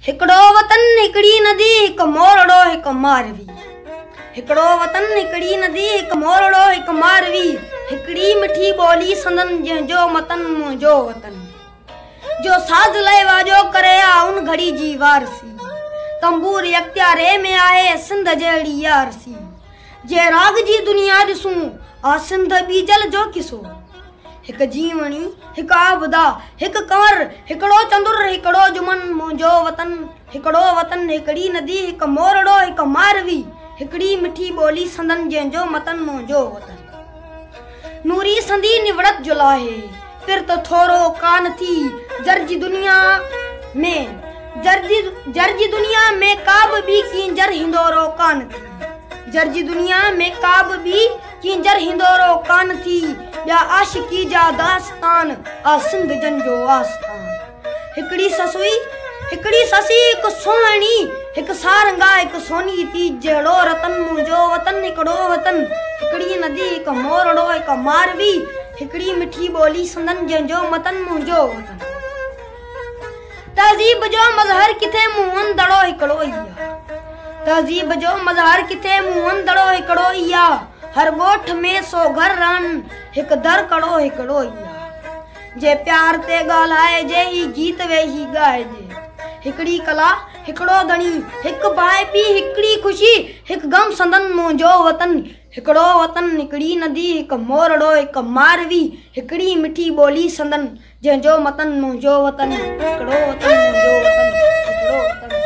हिकड़ो वतन हिकड़ी नदी हिक मोरड़ो हिक मारवी। हिकड़ो वतन हिकड़ी नदी हिक मोरड़ो हिक मारवी। हिकड़ी मिठी बोली संदन जंहिंजो मतन मुंहिंजो वतन। जो साज लय वाजो करे आ उन घड़ी जी वारसी। तंबूर अख्तियारे में आहे सिंध जहिड़ी यारसी। जे राग जी दुनिया ॾिसूं आ सिंध बीजल जो किसो। हिक जीवणी हिक आबदा हिक कंवर हिकड़ो चंदुर हिकड़ो जुमन मुंहिंजो वतन। हिकड़ो वतन हिकड़ी नदी हिक मोरड़ो हिक मारवी। हिकड़ी मिठी बोली संदन जंहिंजो मतन मुंहिंजो वतन। नूरी संदी निवड़त जुलाहे फिर तो थोरो कान थी। जर्जी दुनिया में काब भी कींजर हिंदोरो कान थी। जर्जी दुनिया में काब भी कींजर हिंदोरो कान थी। या आशिकी जा दास्तान आ सिंध जन जो आस्थान। हिकड़ी ससी हिक सोहणी हिक सारंगा हिक सोनी थी। जहिड़ो रतन मुंहिंजो वतन। हिकड़ो वतन हिकड़ी नदी हिक मोरड़ो हिक मारवी। हिकड़ी मिठी बोली संदन जंहिंजो मतन मुंहिंजो वतन। तहज़ीब जो मज़हर किथे मुंहंदड़ो हिकड़ो ई आ। तहज़ीब जो मज़हर किथे मुंहंदड़ो हिकड़ो ई आ। हर ॻोठ में सो घर रहन हिक दर कड़ो हिकड़ो ई आ। जे प्यार ते ॻाल्हाए जे ही गीत वेही ॻाइजे। हिकड़ी कला हिकड़ो धणी हिक भाई पी हिकड़ी खुशी हिक गम संदन मुंहिंजो वतन। हिकड़ो वतन हिकड़ी नदी हिक मोरड़ो हिक मारवी। हिकड़ी मिठी बोली संदन जंहिंजो मतन मुंहिंजो वतन। हिकड़ो वतन मुंहिंजो वतन। हिकड़ो वतन।